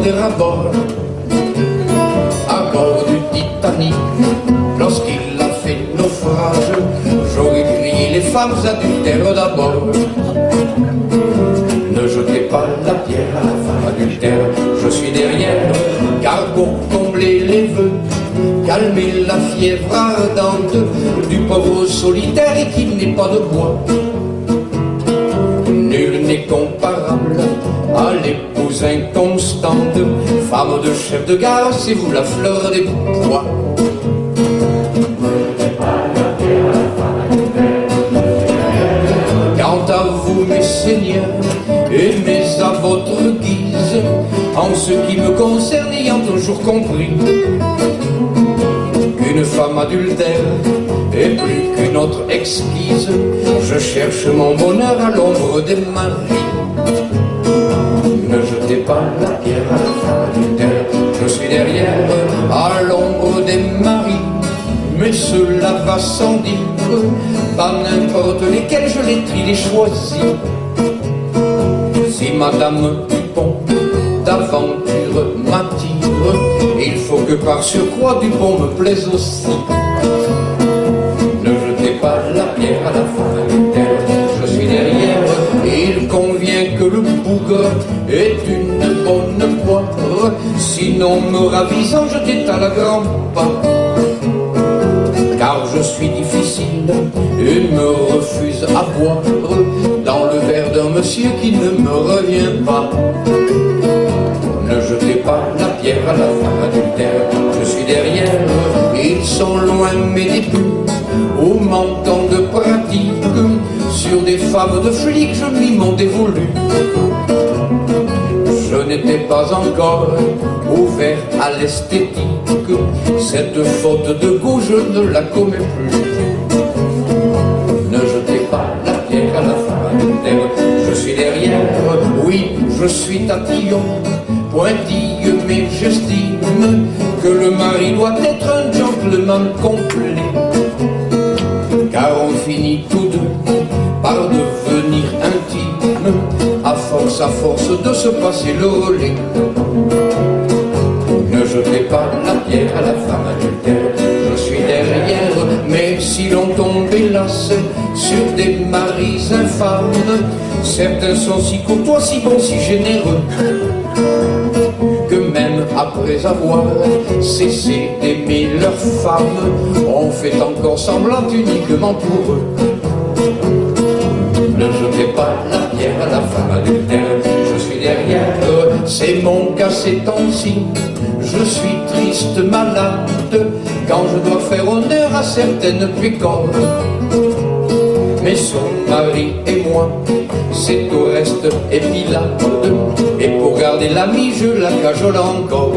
demander à bord du Titanic, lorsqu'il a fait naufrage, j'aurais crié les femmes adultères d'abord. Ne jetez pas la pierre à la femme adultère, je suis derrière, car pour combler les vœux, calmer la fièvre ardente du pauvre solitaire et qui n'est pas de bois. Nul n'est comparable à l'épouse inconstante, femme de chef de gare, c'est vous la fleur des bois. Quant à vous, mes seigneurs, aimez à votre guise, en ce qui me concerne, ayant un jour compris qu'une femme adultère est plus qu'une autre exquise, je cherche mon bonheur à l'ombre des maris. Ne jetez pas la pierre à la femme adultère, je suis derrière, à l'ombre des maris. Mais cela va sans dire, pas n'importe lesquels, je les trie, les choisis. Si Madame Dupont d'aventure m'attire, il faut que par surcroît Dupont me plaise aussi. Ne jetez pas la pierre à la femme adultère, je suis derrière, il convient que le bougre est une bonne poire, sinon me ravisant je t'étale à grands pas. Car je suis difficile et me refuse à boire dans le verre d'un monsieur qui ne me revient pas. Ne jetez pas la pierre à la femme adultère, je suis derrière, ils sont loin mes débuts, au menton de pratique, sur des femmes de flics je m'y m'en dévolu. Je n'étais pas encore ouvert à l'esthétique, cette faute de goût je ne la commets plus. Ne jetez pas la pierre à la femme adultère, je suis derrière, oui je suis tatillon, pointille mais j'estime que le mari doit être un gentleman complet, car on finit tous deux par devenir intime, à force de se passer le relais. Ne jetez pas la pierre à la femme adultère, je suis derrière, mais si l'on tombe hélas sur des maris infâmes, certains sont si courtois, si bons, si généreux, que même après avoir cessé d'aimer leur femme, on fait encore semblant uniquement pour eux. Ne jetez pas la pierre à la femme adultère, je suis derrière, c'est mon cas ces temps-ci, je suis triste, malade, quand je dois faire honneur à certaines pécores. Mais son mari et moi, c'est au reste épilade, et pour garder l'ami, je la cajole encore.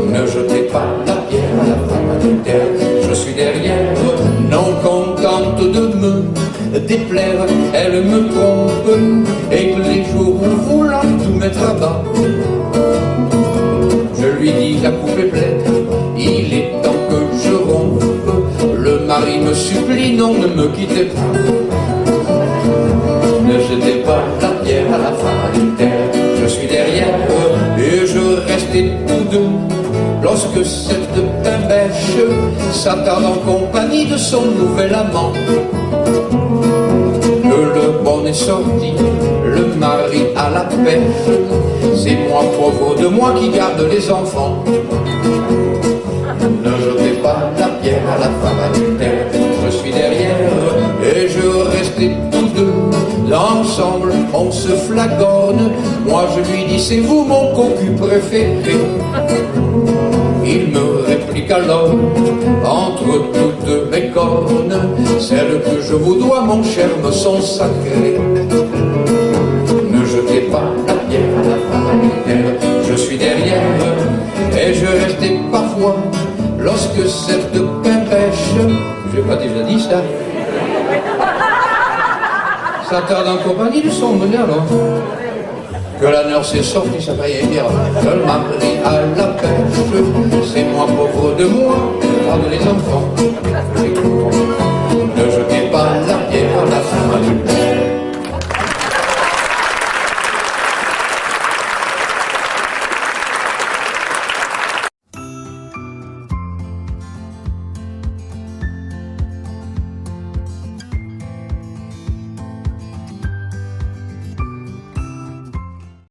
Ne jetez pas la pierre à la femme adultère, je suis derrière, non contente de me déplaire, elle me trompe, et que les jours où voulant tout mettre à bas, je lui dis la coupe est pleine, il est temps que je rompe, le mari me supplie, non ne me quittez pas. Ne jetez pas la pierre à la femme adultère, je suis derrière, et je restais tous deux, lorsque cette pimbèche s'attarde en compagnie de son nouvel amant. Que le bon est sorti, le mari à la pêche, c'est moi pauvre de moi qui garde les enfants. Ne jetez pas la pierre à la femme adultère, je suis derrière, et je restais tous deux, ensemble on se flagorne, moi je lui dis c'est vous mon cocu préféré. Il me réplique alors, entre toutes mes cornes, celles que je vous dois, mon cher, me sont sacrées. Ne jetez pas la pierre à la femme adultère, je suis derrière, et je restais parfois, lorsque cette pimpèche, j'ai pas déjà dit ça, s'attarde en compagnie de son bonheur, que la nurse est sortie, ça paye bien, le mari à la pêche, c'est moi pauvre de moi, garde les enfants.